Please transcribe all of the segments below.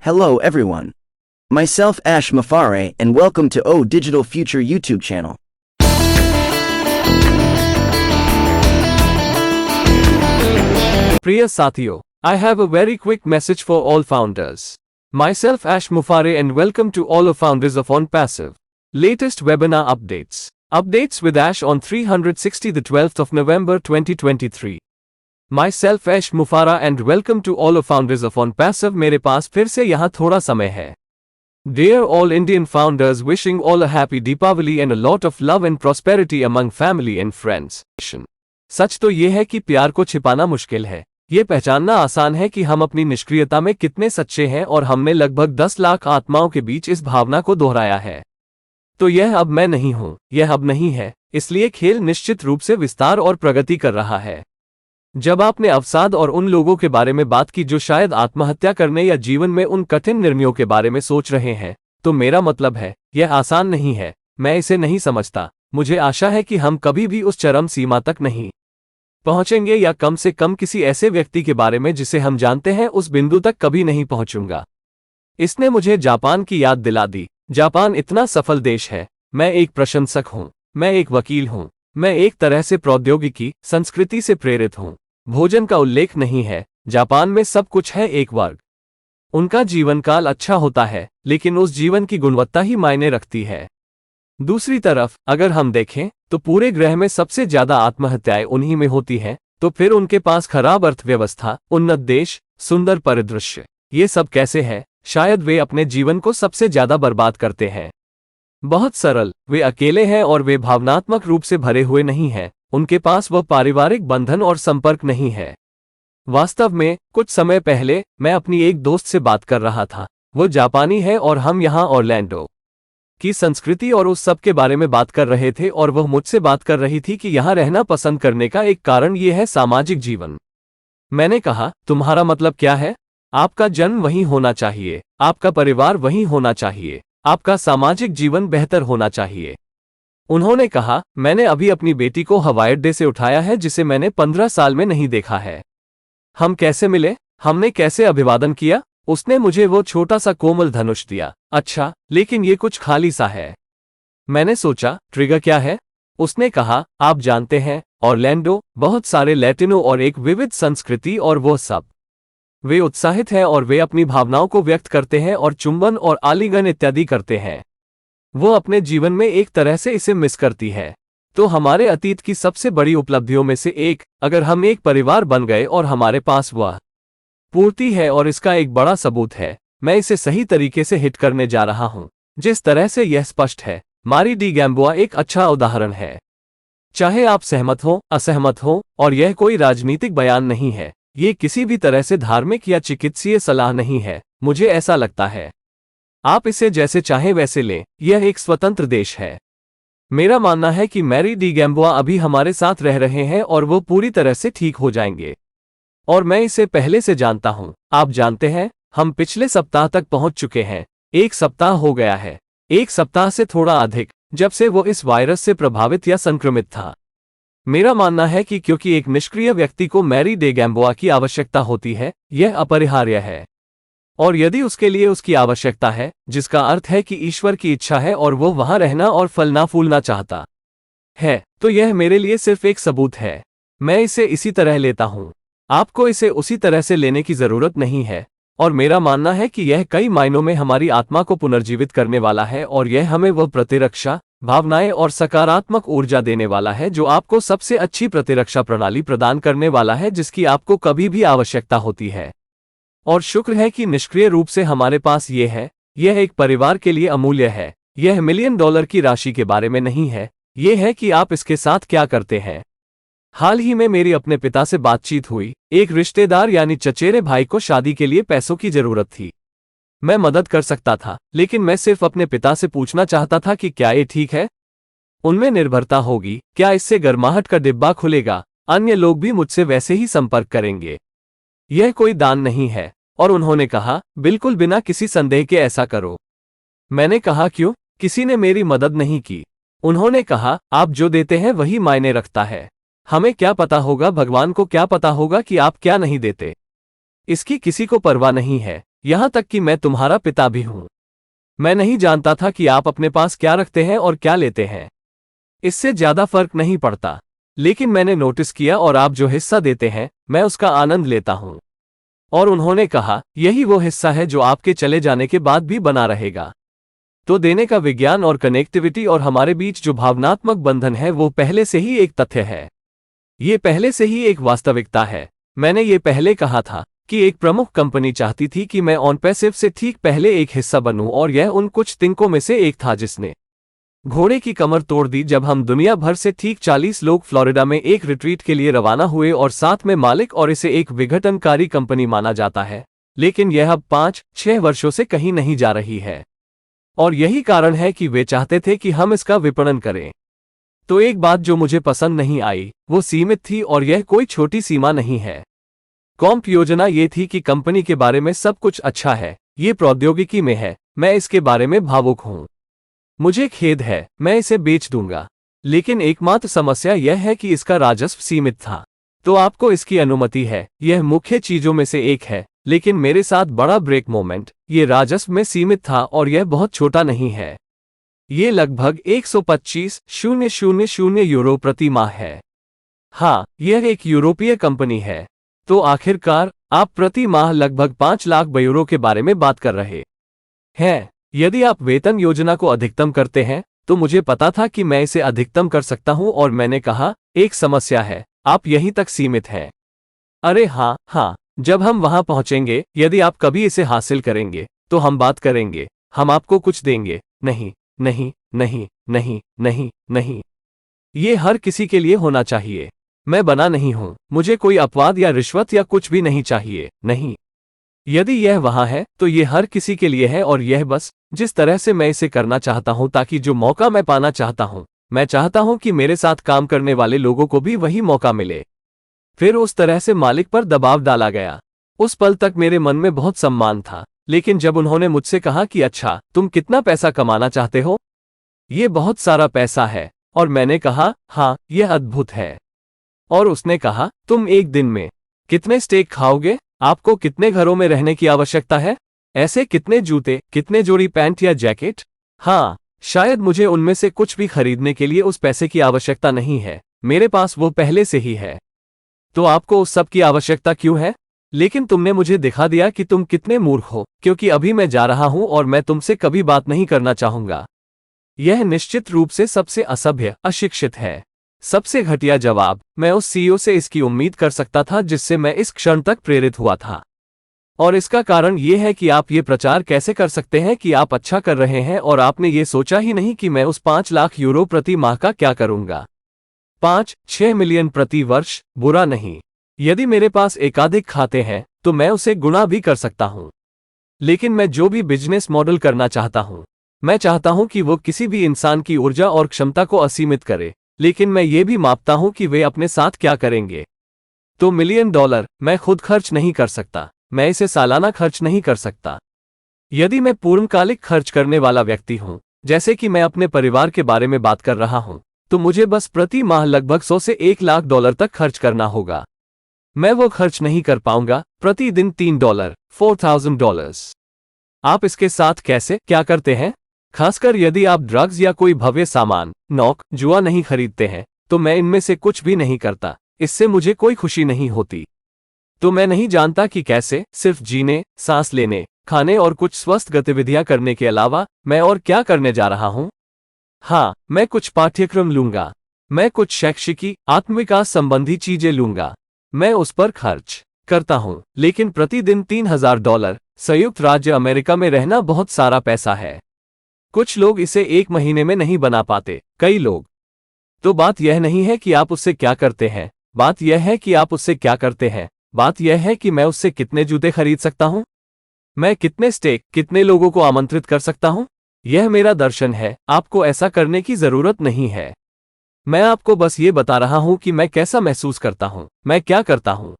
Hello everyone. Myself Ash Mafare and welcome to O Digital Future YouTube channel. Priya Sathiyo, I have a very quick message for all founders. Myself Ash Mufare and welcome to all of founders of OnPassive. Latest webinar updates. Updates with Ash on 360 the 12th of November 2023. Myself Ash Mufara and welcome to all of founders of OnPassive. मेरे पास फिर से यहाँ थोड़ा समय है. Dear all Indian founders, wishing all a happy Deepavali and a lot of love and prosperity among family and friends. सच तो ये है कि प्यार को छिपाना मुश्किल है. ये पहचानना आसान है कि हम अपनी निष्क्रियता में कितने सच्चे हैं और हमने लगभग 10 लाख आत्माओं के बीच इस भावना को दोहराया है. तो यह अब मैं नहीं हूं, यह अब नहीं है, इसलिए खेल निश्चित रूप से विस्तार और प्रगति कर रहा है. जब आपने अवसाद और उन लोगों के बारे में बात की जो शायद आत्महत्या करने या जीवन में उन कठिन निर्णयों के बारे में सोच रहे हैं, तो मेरा मतलब है, यह आसान नहीं है. मैं इसे नहीं समझता. मुझे आशा है कि हम कभी भी उस चरम सीमा तक नहीं पहुंचेंगे या कम से कम किसी ऐसे व्यक्ति के बारे में जिसे हम जानते हैं उस बिंदु तक कभी नहीं पहुंचूंगा. इसने मुझे जापान की याद दिला दी. जापान इतना सफल देश है. मैं एक प्रशंसक हूं. मैं एक वकील हूं. मैं एक तरह से प्रौद्योगिकी, संस्कृति से प्रेरित हूं. भोजन का उल्लेख नहीं है. जापान में सब कुछ है. एक वर्ग. उनका जीवन काल अच्छा होता है, लेकिन उस जीवन की गुणवत्ता ही मायने रखती है. दूसरी तरफ अगर हम देखें तो पूरे ग्रह में सबसे ज्यादा आत्महत्याएं उन्हीं में होती हैं. तो फिर उनके पास खराब अर्थव्यवस्था, उन्नत देश, सुंदर परिदृश्य, ये सब कैसे है? शायद वे अपने जीवन को सबसे ज्यादा बर्बाद करते हैं. बहुत सरल, वे अकेले हैं और वे भावनात्मक रूप से भरे हुए नहीं हैं. उनके पास वह पारिवारिक बंधन और संपर्क नहीं है. वास्तव में कुछ समय पहले मैं अपनी एक दोस्त से बात कर रहा था. वो जापानी है और हम यहाँ ऑरलैंडो की संस्कृति और उस सब के बारे में बात कर रहे थे और वह मुझसे बात कर रही थी कि यहाँ रहना पसंद करने का एक कारण ये है सामाजिक जीवन. मैंने कहा, तुम्हारा मतलब क्या है? आपका जन्म वहीं होना चाहिए, आपका परिवार वहीं होना चाहिए, आपका सामाजिक जीवन बेहतर होना चाहिए. उन्होंने कहा, मैंने अभी अपनी बेटी को हवाई अड्डे से उठाया है जिसे मैंने 15 साल में नहीं देखा है. हम कैसे मिले? हमने कैसे अभिवादन किया? उसने मुझे वो छोटा सा कोमल धनुष दिया. अच्छा, लेकिन ये कुछ खाली सा है. मैंने सोचा, ट्रिगर क्या है? उसने कहा, आप जानते हैं, ऑरलैंडो, बहुत सारे लैटिनो और एक विविध संस्कृति और वो सब. वे उत्साहित हैं और वे अपनी भावनाओं को व्यक्त करते हैं और चुंबन और आलिंगन इत्यादि करते हैं. वो अपने जीवन में एक तरह से इसे मिस करती है. तो हमारे अतीत की सबसे बड़ी उपलब्धियों में से एक, अगर हम एक परिवार बन गए और हमारे पास वह पूर्ति है और इसका एक बड़ा सबूत है. मैं इसे सही तरीके से हिट करने जा रहा हूं. जिस तरह से यह स्पष्ट है, मारी डी गैम्बोआ एक अच्छा उदाहरण है. चाहे आप सहमत हो, असहमत हो, और यह कोई राजनीतिक बयान नहीं है. ये किसी भी तरह से धार्मिक या चिकित्सीय सलाह नहीं है. मुझे ऐसा लगता है. आप इसे जैसे चाहें वैसे लें. यह एक स्वतंत्र देश है. मेरा मानना है कि मैरी डी गैम्बोआ अभी हमारे साथ रह रहे हैं और वो पूरी तरह से ठीक हो जाएंगे. और मैं इसे पहले से जानता हूं. आप जानते हैं, हम पिछले सप्ताह तक पहुंच चुके हैं. 1 सप्ताह हो गया है. 1 सप्ताह से थोड़ा अधिक, जब से वो इस वायरस से प्रभावित या संक्रमित था. मेरा मानना है कि क्योंकि एक निष्क्रिय व्यक्ति को मैरी डे गैम्बोआ की आवश्यकता होती है, यह अपरिहार्य है. और यदि उसके लिए उसकी आवश्यकता है, जिसका अर्थ है कि ईश्वर की इच्छा है और वो वहां रहना और फलना फूलना चाहता है, तो यह मेरे लिए सिर्फ एक सबूत है. मैं इसे इसी तरह लेता हूं. आपको इसे उसी तरह से लेने की जरूरत नहीं है. और मेरा मानना है कि यह कई मायनों में हमारी आत्मा को पुनर्जीवित करने वाला है और यह हमें वह प्रतिरक्षा, भावनाएं और सकारात्मक ऊर्जा देने वाला है जो आपको सबसे अच्छी प्रतिरक्षा प्रणाली प्रदान करने वाला है जिसकी आपको कभी भी आवश्यकता होती है. और शुक्र है कि निष्क्रिय रूप से हमारे पास ये है. यह एक परिवार के लिए अमूल्य है. यह $1 मिलियन की राशि के बारे में नहीं है. यह है कि आप इसके साथ क्या करते हैं. हाल ही में मेरी अपने पिता से बातचीत हुई. एक रिश्तेदार यानी चचेरे भाई को शादी के लिए पैसों की जरूरत थी. मैं मदद कर सकता था, लेकिन मैं सिर्फ अपने पिता से पूछना चाहता था कि क्या ये ठीक है. उनमें निर्भरता होगी. क्या इससे गर्माहट का डिब्बा खुलेगा? अन्य लोग भी मुझसे वैसे ही संपर्क करेंगे. यह कोई दान नहीं है. और उन्होंने कहा, बिल्कुल बिना किसी संदेह के ऐसा करो. मैंने कहा, क्यों? किसी ने मेरी मदद नहीं की. उन्होंने कहा, आप जो देते हैं वही मायने रखता है. हमें क्या पता होगा, भगवान को क्या पता होगा कि आप क्या नहीं देते. इसकी किसी को परवाह नहीं है. यहाँ तक कि मैं तुम्हारा पिता भी हूँ। मैं नहीं जानता था कि आप अपने पास क्या रखते हैं और क्या लेते हैं। इससे ज्यादा फर्क नहीं पड़ता। लेकिन मैंने नोटिस किया और आप जो हिस्सा देते हैं, मैं उसका आनंद लेता हूँ। और उन्होंने कहा, यही वो हिस्सा है जो आपके चले जाने के बाद भी बना रहेगा। तो देने का विज्ञान और कनेक्टिविटी और हमारे बीच जो भावनात्मक बंधन है वो पहले से ही एक तथ्य है। ये पहले से ही एक वास्तविकता है। मैंने ये पहले कहा था कि एक प्रमुख कंपनी चाहती थी कि मैं ऑन पैसिव से ठीक पहले एक हिस्सा बनूं, और यह उन कुछ तिनकों में से एक था जिसने घोड़े की कमर तोड़ दी जब हम दुनिया भर से ठीक 40 लोग फ्लोरिडा में एक रिट्रीट के लिए रवाना हुए, और साथ में मालिक, और इसे एक विघटनकारी कंपनी माना जाता है। लेकिन यह अब 5-6 वर्षों से कहीं नहीं जा रही है। और यही कारण है कि वे चाहते थे कि हम इसका विपणन करें। तो एक बात जो मुझे पसंद नहीं आई वो सीमित थी, और यह कोई छोटी सीमा नहीं है। कॉम्प योजना ये थी कि कंपनी के बारे में सब कुछ अच्छा है, ये प्रौद्योगिकी में है, मैं इसके बारे में भावुक हूं, मुझे खेद है, मैं इसे बेच दूंगा। लेकिन एकमात्र समस्या यह है कि इसका राजस्व सीमित था। तो आपको इसकी अनुमति है, यह मुख्य चीजों में से एक है। लेकिन मेरे साथ बड़ा ब्रेक मोमेंट, ये राजस्व में सीमित था और यह बहुत छोटा नहीं है। ये लगभग 125,000 यूरो प्रति माह है। हाँ, यह एक यूरोपीय कंपनी है। तो आखिरकार आप प्रति माह लगभग 5 लाख यूरो के बारे में बात कर रहे हैं। यदि आप वेतन योजना को अधिकतम करते हैं, तो मुझे पता था कि मैं इसे अधिकतम कर सकता हूं, और मैंने कहा, एक समस्या है, आप यहीं तक सीमित हैं। अरे हाँ, जब हम वहां पहुंचेंगे, यदि आप कभी इसे हासिल करेंगे, तो हम बात करेंगे, हम आपको कुछ देंगे। नहीं नहीं नहीं नहीं नहीं नहीं, ये हर किसी के लिए होना चाहिए। मैं बना नहीं हूं, मुझे कोई अपवाद या रिश्वत या कुछ भी नहीं चाहिए। नहीं, यदि यह वहां है तो यह हर किसी के लिए है, और यह बस जिस तरह से मैं इसे करना चाहता हूं, ताकि जो मौका मैं पाना चाहता हूं, मैं चाहता हूं कि मेरे साथ काम करने वाले लोगों को भी वही मौका मिले। फिर उस तरह से मालिक पर दबाव डाला गया। उस पल तक मेरे मन में बहुत सम्मान था, लेकिन जब उन्होंने मुझसे कहा कि अच्छा, तुम कितना पैसा कमाना चाहते हो? ये बहुत सारा पैसा है। और मैंने कहा, हाँ, यह अद्भुत है। और उसने कहा, तुम एक दिन में कितने स्टेक खाओगे? आपको कितने घरों में रहने की आवश्यकता है? ऐसे कितने जूते, कितने जोड़ी पैंट या जैकेट? हाँ, शायद मुझे उनमें से कुछ भी खरीदने के लिए उस पैसे की आवश्यकता नहीं है, मेरे पास वो पहले से ही है। तो आपको उस सब की आवश्यकता क्यों है? लेकिन तुमने मुझे दिखा दिया कि तुम कितने मूर्ख हो, क्योंकि अभी मैं जा रहा हूं और मैं तुमसे कभी बात नहीं करना चाहूंगा। यह निश्चित रूप से सबसे असभ्य, अशिक्षित है। सबसे घटिया जवाब। मैं उस सीईओ से इसकी उम्मीद कर सकता था जिससे मैं इस क्षण तक प्रेरित हुआ था। और इसका कारण यह है कि आप ये प्रचार कैसे कर सकते हैं कि आप अच्छा कर रहे हैं, और आपने ये सोचा ही नहीं कि मैं उस 5 लाख यूरो प्रति माह का क्या करूंगा। 5-6 मिलियन प्रति वर्ष, बुरा नहीं। यदि मेरे पास एकाधिक खाते हैं तो मैं उसे गुणा भी कर सकता हूं। लेकिन मैं जो भी बिजनेस मॉडल करना चाहता हूं, मैं चाहता हूं कि वो किसी भी इंसान की ऊर्जा और क्षमता को असीमित करे, लेकिन मैं ये भी मापता हूं कि वे अपने साथ क्या करेंगे। तो $1 मिलियन मैं खुद खर्च नहीं कर सकता, मैं इसे सालाना खर्च नहीं कर सकता। यदि मैं पूर्णकालिक खर्च करने वाला व्यक्ति हूं, जैसे कि मैं अपने परिवार के बारे में बात कर रहा हूं, तो मुझे बस प्रति माह लगभग 100 से $1 लाख तक खर्च करना होगा। मैं वो खर्च नहीं कर पाऊंगा। प्रतिदिन $3, $4,000। आप इसके साथ कैसे क्या करते हैं? खासकर यदि आप ड्रग्स या कोई भव्य सामान, नौक, जुआ नहीं खरीदते हैं, तो मैं इनमें से कुछ भी नहीं करता। इससे मुझे कोई खुशी नहीं होती। तो मैं नहीं जानता कि कैसे, सिर्फ जीने, सांस लेने, खाने और कुछ स्वस्थ गतिविधियां करने के अलावा मैं और क्या करने जा रहा हूं। हाँ, मैं कुछ पाठ्यक्रम लूंगा, मैं कुछ शैक्षिकी, आत्मविकास संबंधी चीजें लूंगा। मैं उस पर खर्च करता हूं। लेकिन प्रतिदिन $3,000 संयुक्त राज्य अमेरिका में रहना बहुत सारा पैसा है। कुछ लोग इसे 1 महीने में नहीं बना पाते, कई लोग। तो बात यह नहीं है कि आप उससे क्या करते हैं, बात यह है कि आप उससे क्या करते हैं। बात यह है कि मैं उससे कितने जूते खरीद सकता हूं, मैं कितने स्टेक, कितने लोगों को आमंत्रित कर सकता हूं। यह मेरा दर्शन है, आपको ऐसा करने की जरूरत नहीं है। मैं आपको बस ये बता रहा हूं कि मैं कैसा महसूस करता हूं, मैं क्या करता हूं।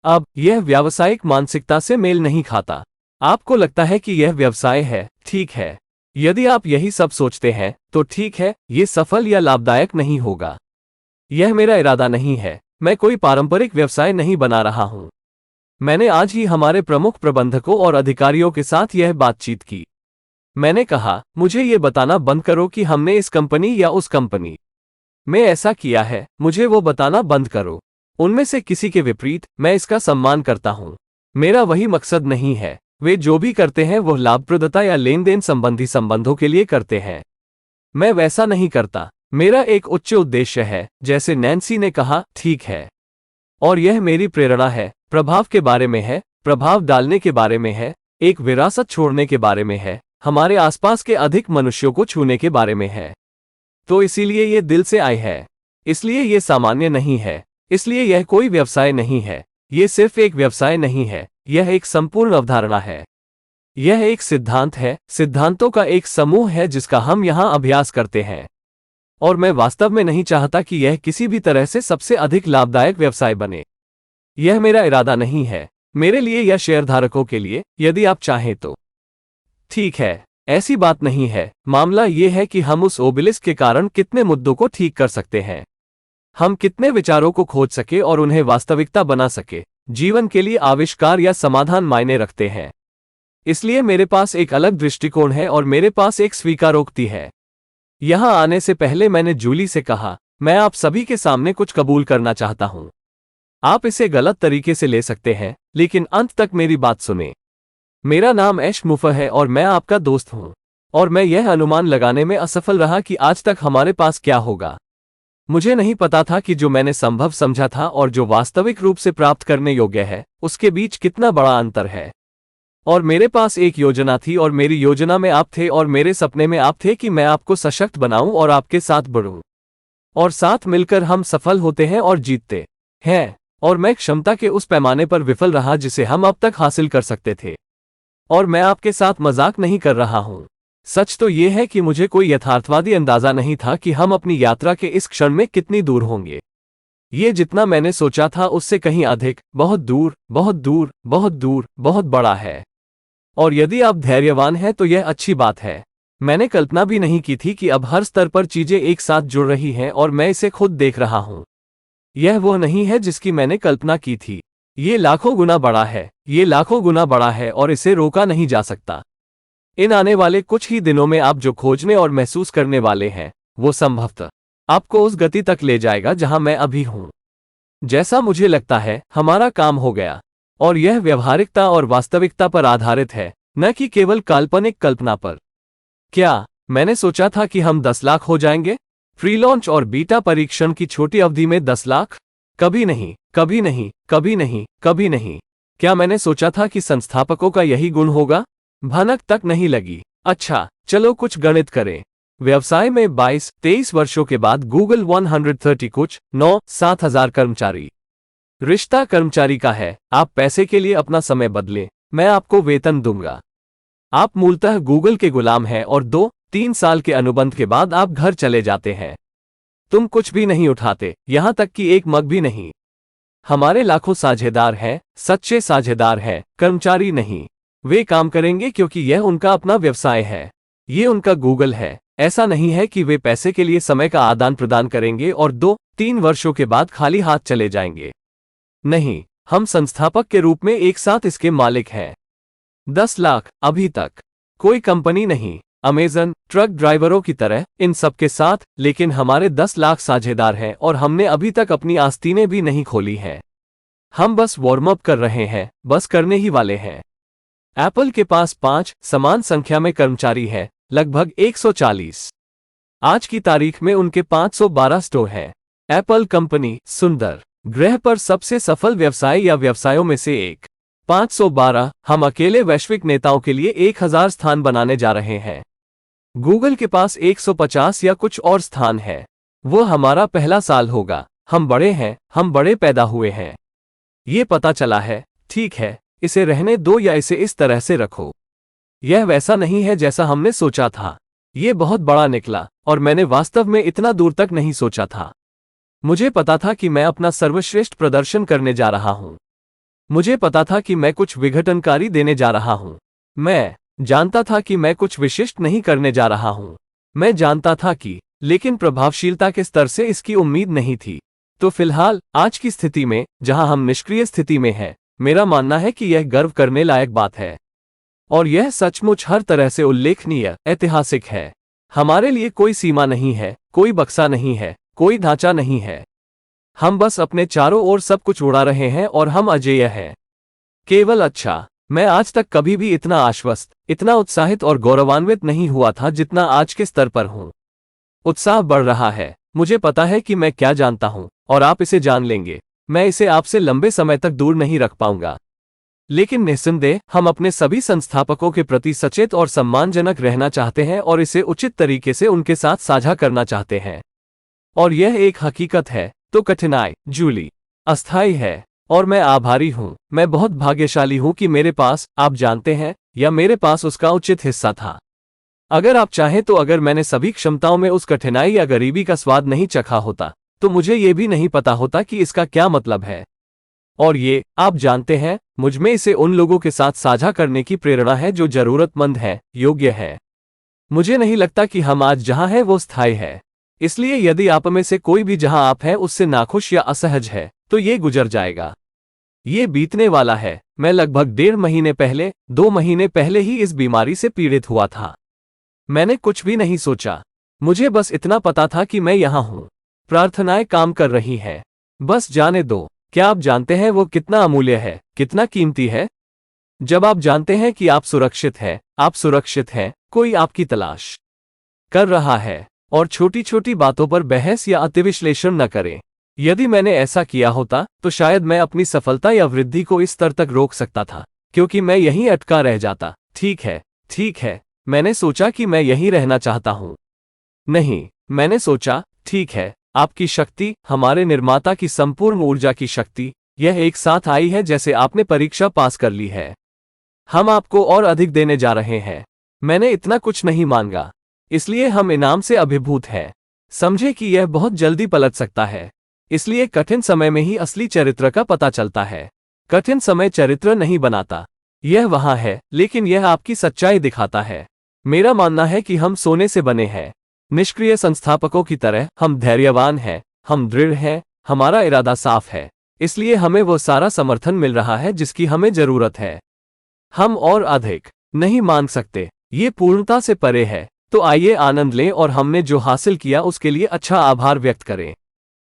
अब यह व्यावसायिक मानसिकता से मेल नहीं खाता। आपको लगता है कि यह व्यवसाय है, ठीक है। यदि आप यही सब सोचते हैं तो ठीक है, ये सफल या लाभदायक नहीं होगा। यह मेरा इरादा नहीं है, मैं कोई पारंपरिक व्यवसाय नहीं बना रहा हूं। मैंने आज ही हमारे प्रमुख प्रबंधकों और अधिकारियों के साथ यह बातचीत की। मैंने कहा, मुझे ये बताना बंद करो कि हमने इस कंपनी या उस कंपनी में ऐसा किया है, मुझे वो बताना बंद करो। उनमें से किसी के विपरीत, मैं इसका सम्मान करता हूं। मेरा वही मकसद नहीं है। वे जो भी करते हैं वह लाभप्रदता या लेन देन संबंधी संबंधों के लिए करते हैं। मैं वैसा नहीं करता। मेरा एक उच्च उद्देश्य है, जैसे नैन्सी ने कहा, ठीक है। और यह मेरी प्रेरणा है, प्रभाव के बारे में है, प्रभाव डालने के बारे में है, एक विरासत छोड़ने के बारे में है, हमारे आसपास के अधिक मनुष्यों को छूने के बारे में है। तो इसीलिए ये दिल से आई है। इसलिए ये सामान्य नहीं है। इसलिए यह कोई व्यवसाय नहीं है। ये सिर्फ एक व्यवसाय नहीं है, यह एक संपूर्ण अवधारणा है। यह एक सिद्धांत है, सिद्धांतों का एक समूह है जिसका हम यहां अभ्यास करते हैं। और मैं वास्तव में नहीं चाहता कि यह किसी भी तरह से सबसे अधिक लाभदायक व्यवसाय बने। यह मेरा इरादा नहीं है, मेरे लिए या शेयरधारकों के लिए, यदि आप चाहें तो। ठीक है, ऐसी बात नहीं है। मामला यह है कि हम उस ओबेलिस्क के कारण कितने मुद्दों को ठीक कर सकते हैं। हम कितने विचारों को खोज सके और उन्हें वास्तविकता बना सके। जीवन के लिए आविष्कार या समाधान मायने रखते हैं। इसलिए मेरे पास एक अलग दृष्टिकोण है और मेरे पास एक स्वीकारोक्ति है। यहां आने से पहले मैंने जूली से कहा, मैं आप सभी के सामने कुछ कबूल करना चाहता हूं। आप इसे गलत तरीके से ले सकते हैं, लेकिन अंत तक मेरी बात सुने। मेरा नाम ऐश मुफर है और मैं आपका दोस्त हूं। और मैं यह अनुमान लगाने में असफल रहा कि आज तक हमारे पास क्या होगा। मुझे नहीं पता था कि जो मैंने संभव समझा था और जो वास्तविक रूप से प्राप्त करने योग्य है, उसके बीच कितना बड़ा अंतर है। और मेरे पास एक योजना थी और मेरी योजना में आप थे और मेरे सपने में आप थे कि मैं आपको सशक्त बनाऊं और आपके साथ बढ़ूं। और साथ मिलकर हम सफल होते हैं और जीतते हैं। और मैं क्षमता के उस पैमाने पर विफल रहा जिसे हम अब तक हासिल कर सकते थे। और मैं आपके साथ मजाक नहीं कर रहा हूं। सच तो यह है कि मुझे कोई यथार्थवादी अंदाजा नहीं था कि हम अपनी यात्रा के इस क्षण में कितनी दूर होंगे। ये जितना मैंने सोचा था उससे कहीं अधिक, बहुत दूर, बहुत दूर, बहुत दूर, बहुत बड़ा है। और यदि आप धैर्यवान हैं तो यह अच्छी बात है। मैंने कल्पना भी नहीं की थी कि अब हर स्तर पर चीजें एक साथ जुड़ रही हैं और मैं इसे खुद देख रहा हूं। यह वो नहीं है जिसकी मैंने कल्पना की थी। ये लाखों गुना बड़ा है, ये लाखों गुना बड़ा है और इसे रोका नहीं जा सकता। इन आने वाले कुछ ही दिनों में आप जो खोजने और महसूस करने वाले हैं, वो संभवतः आपको उस गति तक ले जाएगा जहां मैं अभी हूं। जैसा मुझे लगता है, हमारा काम हो गया। और यह व्यवहारिकता और वास्तविकता पर आधारित है, न कि केवल काल्पनिक कल्पना पर। क्या मैंने सोचा था कि हम 10 लाख हो जाएंगे? प्री लॉन्च और बीटा परीक्षण की छोटी अवधि में 10 लाख? कभी नहीं, कभी नहीं, कभी नहीं, कभी नहीं। क्या मैंने सोचा था कि संस्थापकों का यही गुण होगा? भनक तक नहीं लगी। अच्छा, चलो कुछ गणित करें। व्यवसाय में 22-23 वर्षों के बाद गूगल 130 कुछ 9-7 हजार कर्मचारी। रिश्ता कर्मचारी का है। आप पैसे के लिए अपना समय बदलें, मैं आपको वेतन दूंगा। आप मूलतः गूगल के गुलाम हैं और 2-3 साल के अनुबंध के बाद आप घर चले जाते हैं। तुम कुछ भी नहीं उठाते, यहां तक कि एक मग भी नहीं। हमारे लाखों साझेदार हैं, सच्चे साझेदार हैं, कर्मचारी नहीं। वे काम करेंगे क्योंकि यह उनका अपना व्यवसाय है। ये उनका गूगल है। ऐसा नहीं है कि वे पैसे के लिए समय का आदान प्रदान करेंगे और 2-3 वर्षों के बाद खाली हाथ चले जाएंगे। नहीं, हम संस्थापक के रूप में एक साथ इसके मालिक हैं। 10 लाख अभी तक कोई कंपनी नहीं, अमेज़न, ट्रक ड्राइवरों की तरह, इन सब के साथ, लेकिन हमारे 10 लाख साझेदार हैं और हमने अभी तक अपनी आस्तीनें भी नहीं खोली हैं। हम बस वार्म अप कर रहे हैं, बस करने ही वाले हैं। एप्पल के पास 5 समान संख्या में कर्मचारी हैं, लगभग 140। आज की तारीख में उनके 512 स्टोर हैं। एप्पल कंपनी सुंदर ग्रह पर सबसे सफल व्यवसाय या व्यवसायों में से एक। 512, हम अकेले वैश्विक नेताओं के लिए 1000 स्थान बनाने जा रहे हैं। गूगल के पास 150 या कुछ और स्थान है। वो हमारा पहला साल होगा। हम बड़े हैं, हम बड़े पैदा हुए हैं। ये पता चला है, ठीक है, इसे रहने दो या इसे इस तरह से रखो। यह वैसा नहीं है जैसा हमने सोचा था। ये बहुत बड़ा निकला और मैंने वास्तव में इतना दूर तक नहीं सोचा था। मुझे पता था कि मैं अपना सर्वश्रेष्ठ प्रदर्शन करने जा रहा हूं। मुझे पता था कि मैं कुछ विघटनकारी देने जा रहा हूं। मैं जानता था कि मैं कुछ विशिष्ट नहीं करने जा रहा हूं। मैं जानता था कि, लेकिन प्रभावशीलता के स्तर से इसकी उम्मीद नहीं थी। तो फिलहाल, आज की स्थिति में, जहां हम निष्क्रिय स्थिति में हैं, मेरा मानना है कि यह गर्व करने लायक बात है। और यह सचमुच हर तरह से उल्लेखनीय, ऐतिहासिक है। हमारे लिए कोई सीमा नहीं है, कोई बक्सा नहीं है, कोई ढांचा नहीं है। हम बस अपने चारों ओर सब कुछ उड़ा रहे हैं और हम अजेय हैं। केवल अच्छा, मैं आज तक कभी भी इतना आश्वस्त, इतना उत्साहित और गौरवान्वित नहीं हुआ था जितना आज के स्तर पर हूं। उत्साह बढ़ रहा है। मुझे पता है कि मैं क्या जानता हूं और आप इसे जान लेंगे। मैं इसे आपसे लंबे समय तक दूर नहीं रख पाऊंगा। लेकिन निस्संदेह हम अपने सभी संस्थापकों के प्रति सचेत और सम्मानजनक रहना चाहते हैं और इसे उचित तरीके से उनके साथ साझा करना चाहते हैं। और यह एक हकीकत है, तो कठिनाई, जूली, अस्थायी है। और मैं आभारी हूं, मैं बहुत भाग्यशाली हूं कि मेरे पास, आप जानते हैं, या मेरे पास उसका उचित हिस्सा था। अगर आप चाहें तो अगर मैंने सभी क्षमताओं में उस कठिनाई या गरीबी का स्वाद नहीं चखा होता, तो मुझे ये भी नहीं पता होता कि इसका क्या मतलब है। और ये, आप जानते हैं, मुझमें इसे उन लोगों के साथ साझा करने की प्रेरणा है जो जरूरतमंद है, योग्य है। मुझे नहीं लगता कि हम आज जहां हैं वो स्थायी है। इसलिए यदि आप में से कोई भी जहां आप हैं उससे नाखुश या असहज है, तो ये गुजर जाएगा। ये बीतने वाला है। मैं लगभग 1.5 महीने पहले, 2 महीने पहले ही इस बीमारी से पीड़ित हुआ था। मैंने कुछ भी नहीं सोचा। मुझे बस इतना पता था कि मैं यहां हूं। प्रार्थनाएं काम कर रही हैं। बस जाने दो। क्या आप जानते हैं वो कितना अमूल्य है, कितना कीमती है? जब आप जानते हैं कि आप सुरक्षित हैं, कोई आपकी तलाश कर रहा है। और छोटी छोटी बातों पर बहस या अतिविश्लेषण न करें। यदि मैंने ऐसा किया होता, तो शायद मैं अपनी सफलता या वृद्धि को इस स्तर तक रोक सकता था, क्योंकि मैं यहीं अटका रह जाता। ठीक है, मैंने सोचा कि मैं यहीं रहना चाहता हूं। नहीं, मैंने सोचा, ठीक है, आपकी शक्ति, हमारे निर्माता की संपूर्ण ऊर्जा की शक्ति, यह एक साथ आई है जैसे आपने परीक्षा पास कर ली है। हम आपको और अधिक देने जा रहे हैं। मैंने इतना कुछ नहीं मांगा, इसलिए हम इनाम से अभिभूत हैं। समझे कि यह बहुत जल्दी पलट सकता है। इसलिए कठिन समय में ही असली चरित्र का पता चलता है। कठिन समय चरित्र नहीं बनाता। यह वहां है, लेकिन यह आपकी सच्चाई दिखाता है। मेरा मानना है कि हम सोने से बने हैं। निष्क्रिय संस्थापकों की तरह हम धैर्यवान हैं, हम दृढ़ हैं, हमारा इरादा साफ है। इसलिए हमें वो सारा समर्थन मिल रहा है जिसकी हमें जरूरत है। हम और अधिक नहीं मांग सकते। ये पूर्णता से परे है। तो आइए आनंद लें और हमने जो हासिल किया उसके लिए अच्छा आभार व्यक्त करें।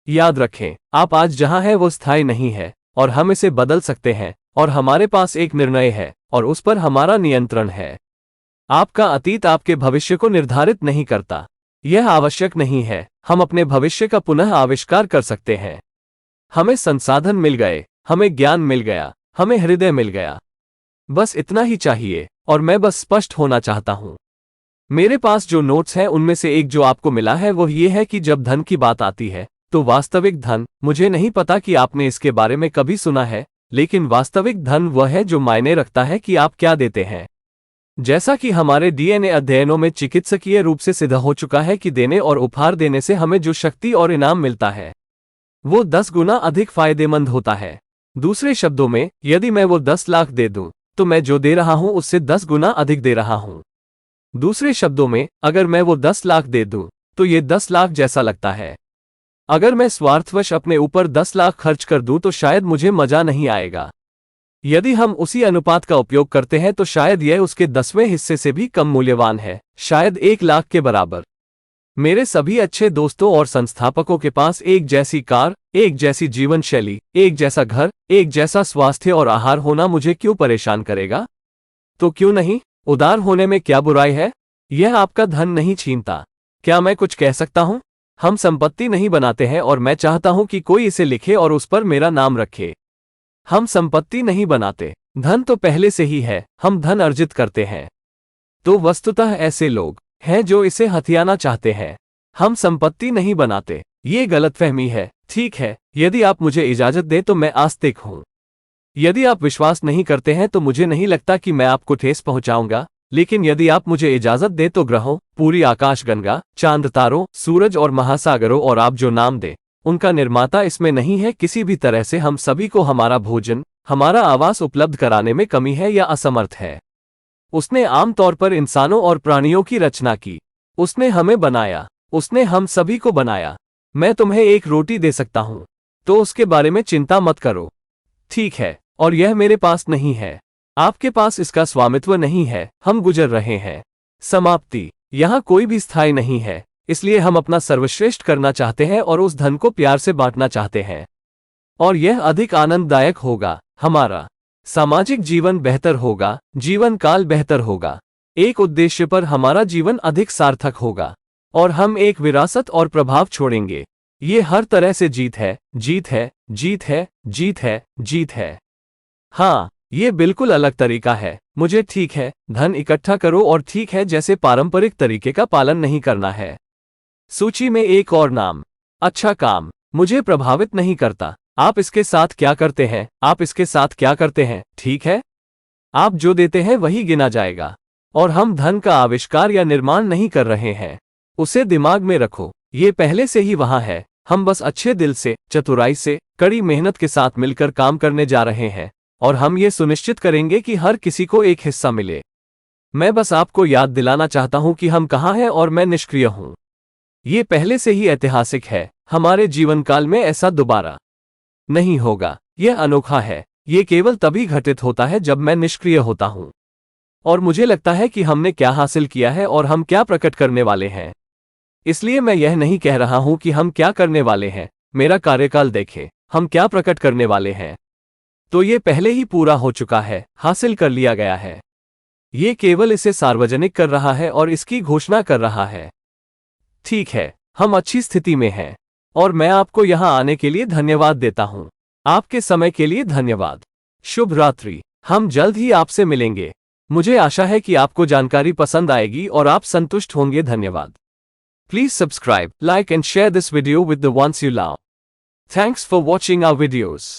याद रखें, आप आज जहां हैं वो स्थायी नहीं है, और हम इसे बदल सकते हैं, और हमारे पास एक निर्णय है, और उस पर हमारा नियंत्रण है। आपका अतीत आपके भविष्य को निर्धारित नहीं करता। यह आवश्यक नहीं है। हम अपने भविष्य का पुनः आविष्कार कर सकते हैं। हमें संसाधन मिल गए, हमें ज्ञान मिल गया, हमें हृदय मिल गया। बस इतना ही चाहिए, और मैं बस स्पष्ट होना चाहता हूं। मेरे पास जो नोट्स हैं उनमें से एक जो आपको मिला है वो ये है कि जब धन की बात आती है, तो वास्तविक धन, मुझे नहीं पता कि आपने इसके बारे में कभी सुना है, लेकिन वास्तविक धन वह है जो मायने रखता है कि आप क्या देते हैं। जैसा कि हमारे डीएनए अध्ययनों में चिकित्सकीय रूप से सिद्ध हो चुका है कि देने और उपहार देने से हमें जो शक्ति और इनाम मिलता है, वो 10 गुना अधिक फायदेमंद होता है। दूसरे शब्दों में, यदि मैं वो 10 लाख दे दूं, तो मैं जो दे रहा हूं उससे 10 गुना अधिक दे रहा हूं। दूसरे शब्दों में, अगर मैं वो 10 लाख दे दूं, तो ये 10 लाख जैसा लगता है। अगर मैं स्वार्थवश अपने ऊपर 10 लाख खर्च कर दूं तो शायद मुझे मजा नहीं आएगा। यदि हम उसी अनुपात का उपयोग करते हैं तो शायद यह उसके 10वें हिस्से से भी कम मूल्यवान है, शायद 1 लाख के बराबर। मेरे सभी अच्छे दोस्तों और संस्थापकों के पास एक जैसी कार, एक जैसी जीवन शैली, एक जैसा घर, एक जैसा स्वास्थ्य और आहार होना मुझे क्यों परेशान करेगा? तो क्यों नहीं? उदार होने में क्या बुराई है? यह आपका धन नहीं छीनता। क्या मैं कुछ कह सकता हूं? हम संपत्ति नहीं बनाते हैं और मैं चाहता हूं कि कोई इसे लिखे और उस पर मेरा नाम रखे। हम संपत्ति नहीं बनाते। धन तो पहले से ही है, हम धन अर्जित करते हैं। तो वस्तुतः ऐसे लोग हैं जो इसे हथियाना चाहते हैं। हम संपत्ति नहीं बनाते। ये गलतफहमी है। ठीक है, यदि आप मुझे इजाजत दें तो मैं आस्तिक हूं। यदि आप विश्वास नहीं करते हैं तो मुझे नहीं लगता कि मैं आपको ठेस पहुंचाऊंगा, लेकिन यदि आप मुझे इजाजत दें तो ग्रहों, पूरी आकाशगंगा, चांद तारों, सूरज और महासागरों और आप जो नाम दें, उनका निर्माता इसमें नहीं है। किसी भी तरह से हम सभी को हमारा भोजन, हमारा आवास उपलब्ध कराने में कमी है या असमर्थ है। उसने आमतौर पर इंसानों और प्राणियों की रचना की। उसने हमें बनाया। उसने हम सभी को बनाया। मैं तुम्हें एक रोटी दे सकता हूं, तो उसके बारे में चिंता मत करो। ठीक है, और यह मेरे पास नहीं है। आपके पास इसका स्वामित्व नहीं है, हम गुजर रहे हैं। समाप्ति। यहाँ कोई भी स्थायी नहीं है, इसलिए हम अपना सर्वश्रेष्ठ करना चाहते हैं और उस धन को प्यार से बांटना चाहते हैं। और यह अधिक आनंददायक होगा, हमारा सामाजिक जीवन बेहतर होगा, जीवन काल बेहतर होगा। एक उद्देश्य पर हमारा जीवन अधिक सार्थक होगा और हम एक विरासत और प्रभाव छोड़ेंगे। ये हर तरह से जीत है, जीत है, जीत है, जीत है, जीत है। हाँ, ये बिल्कुल अलग तरीका है। मुझे ठीक है, धन इकट्ठा करो और ठीक है जैसे पारंपरिक तरीके का पालन नहीं करना है। सूची में एक और नाम। अच्छा काम मुझे प्रभावित नहीं करता। आप इसके साथ क्या करते हैं, आप इसके साथ क्या करते हैं, ठीक है? आप जो देते हैं वही गिना जाएगा। और हम धन का आविष्कार या निर्माण नहीं कर रहे हैं। उसे दिमाग में रखो, ये पहले से ही वहां है। हम बस अच्छे दिल से, चतुराई से, कड़ी मेहनत के साथ मिलकर काम करने जा रहे हैं और हम ये सुनिश्चित करेंगे कि हर किसी को एक हिस्सा मिले। मैं बस आपको याद दिलाना चाहता हूं कि हम कहां हैं और मैं निष्क्रिय हूं। ये पहले से ही ऐतिहासिक है। हमारे जीवन काल में ऐसा दोबारा नहीं होगा। यह अनोखा है। ये केवल तभी घटित होता है जब मैं निष्क्रिय होता हूं। और मुझे लगता है कि हमने क्या हासिल किया है और हम क्या प्रकट करने वाले हैं। इसलिए मैं यह नहीं कह रहा हूं कि हम क्या करने वाले हैं। मेरा कार्यकाल देखें, हम क्या प्रकट करने वाले हैं। तो ये पहले ही पूरा हो चुका है, हासिल कर लिया गया है। ये केवल इसे सार्वजनिक कर रहा है और इसकी घोषणा कर रहा है। ठीक है, हम अच्छी स्थिति में हैं और मैं आपको यहां आने के लिए धन्यवाद देता हूं। आपके समय के लिए धन्यवाद। शुभ रात्रि। हम जल्द ही आपसे मिलेंगे। मुझे आशा है कि आपको जानकारी पसंद आएगी और आप संतुष्ट होंगे। धन्यवाद। Please subscribe, like and share this video with the ones you love. Thanks for watching our videos.